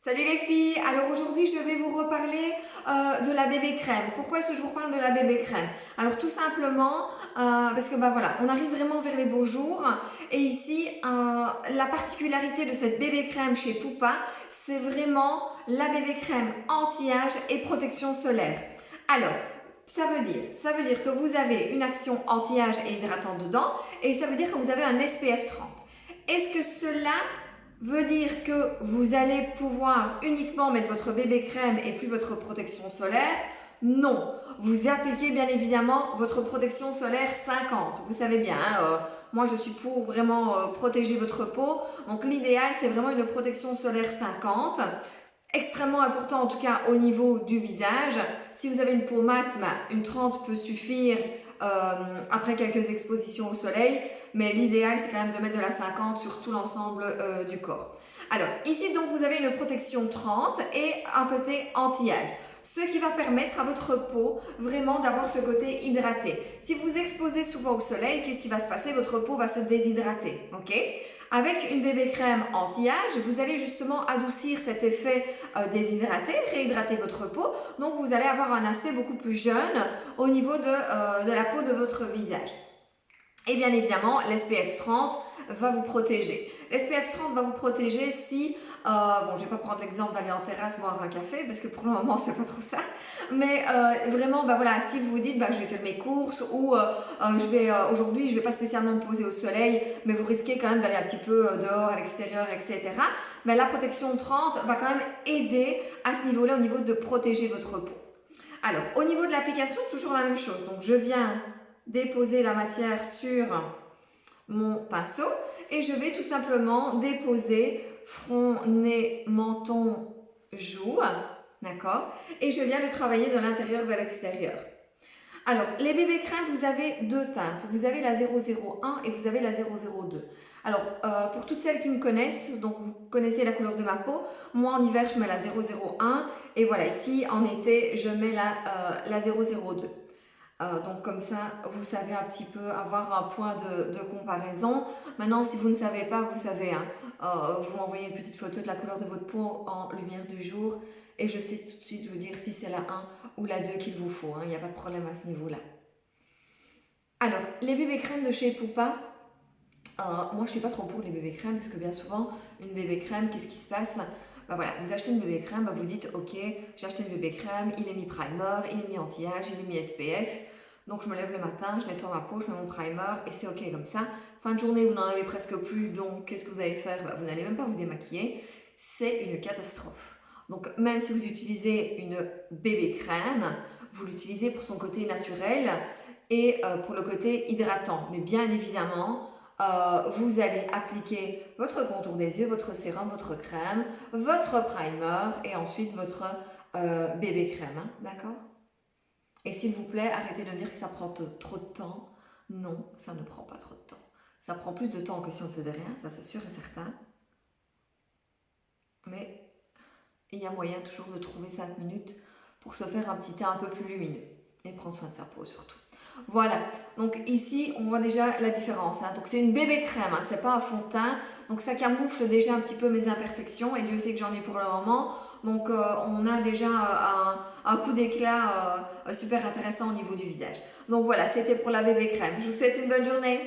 Salut les filles, alors aujourd'hui je vais vous reparler de la bébé crème. Pourquoi est-ce que je vous reparle de la bébé crème? Alors tout simplement parce que voilà, on arrive vraiment vers les beaux jours et ici la particularité de cette bébé crème chez Poupa, c'est vraiment la bébé crème anti-âge et protection solaire. Alors ça veut dire que vous avez une action anti-âge et hydratante dedans et ça veut dire que vous avez un SPF 30. Est-ce que cela veut dire que vous allez pouvoir uniquement mettre votre bébé crème et plus votre protection solaire? Non, vous appliquez bien évidemment votre protection solaire 50. Vous savez bien, moi je suis pour vraiment protéger votre peau. Donc l'idéal c'est vraiment une protection solaire 50. Extrêmement important en tout cas au niveau du visage. Si vous avez une peau mate, une 30 peut suffire après quelques expositions au soleil. Mais l'idéal, c'est quand même de mettre de la 50 sur tout l'ensemble du corps. Alors, ici, donc, vous avez une protection 30 et un côté anti-âge. Ce qui va permettre à votre peau vraiment d'avoir ce côté hydraté. Si vous exposez souvent au soleil, qu'est-ce qui va se passer? Votre peau va se déshydrater, ok? Avec une bébé crème anti-âge, vous allez justement adoucir cet effet déshydraté, réhydrater votre peau. Donc, vous allez avoir un aspect beaucoup plus jeune au niveau de la peau de votre visage. Et bien évidemment, l'SPF 30 va vous protéger. L'SPF 30 va vous protéger si, bon, je vais pas prendre l'exemple d'aller en terrasse boire un café parce que pour le moment c'est pas trop ça, mais vraiment, voilà, si vous vous dites, je vais faire mes courses ou aujourd'hui je vais pas spécialement me poser au soleil, mais vous risquez quand même d'aller un petit peu dehors, à l'extérieur, etc. Mais la protection 30 va quand même aider à ce niveau-là, au niveau de protéger votre peau. Alors, au niveau de l'application, toujours la même chose. Donc, je viens déposer la matière sur mon pinceau et je vais tout simplement déposer front, nez, menton, joue, d'accord? Et je viens le travailler de l'intérieur vers l'extérieur. Alors, les bébés crèmes, vous avez deux teintes. Vous avez la 001 et vous avez la 002. Alors, pour toutes celles qui me connaissent, donc vous connaissez la couleur de ma peau, moi en hiver je mets la 001 et voilà, ici en été je mets la 002. Donc comme ça, vous savez un petit peu avoir un point de comparaison. Maintenant, si vous ne savez pas, vous savez, vous m'envoyez une petite photo de la couleur de votre peau en lumière du jour et je sais tout de suite vous dire si c'est la 1 ou la 2 qu'il vous faut. Il n'y a pas de problème à ce niveau-là. Alors, les bébés crèmes de chez Poupa, moi je ne suis pas trop pour les bébés crèmes parce que bien souvent, une bébé crème, qu'est-ce qui se passe? Voilà, vous achetez une bébé crème, vous dites ok, j'ai acheté une bébé crème, il est mis primer, il est mis anti-âge, il est mis SPF. Donc je me lève le matin, je nettoie ma peau, je mets mon primer et c'est ok comme ça. Fin de journée, vous n'en avez presque plus, donc qu'est-ce que vous allez faire? Vous n'allez même pas vous démaquiller. C'est une catastrophe. Donc même si vous utilisez une bébé crème, vous l'utilisez pour son côté naturel et pour le côté hydratant. Mais bien évidemment, vous allez appliquer votre contour des yeux, votre sérum, votre crème, votre primer et ensuite votre bébé crème, d'accord? Et s'il vous plaît, arrêtez de dire que ça prend trop de temps. Non, ça ne prend pas trop de temps. Ça prend plus de temps que si on ne faisait rien, ça c'est sûr et certain. Mais il y a moyen toujours de trouver 5 minutes pour se faire un petit teint un peu plus lumineux et prendre soin de sa peau surtout. Voilà, donc ici on voit déjà la différence. Donc c'est une bébé crème, c'est pas un fond de teint. Donc ça camoufle déjà un petit peu mes imperfections et Dieu sait que j'en ai pour le moment. Donc on a déjà un coup d'éclat super intéressant au niveau du visage. Donc voilà, c'était pour la bébé crème. Je vous souhaite une bonne journée.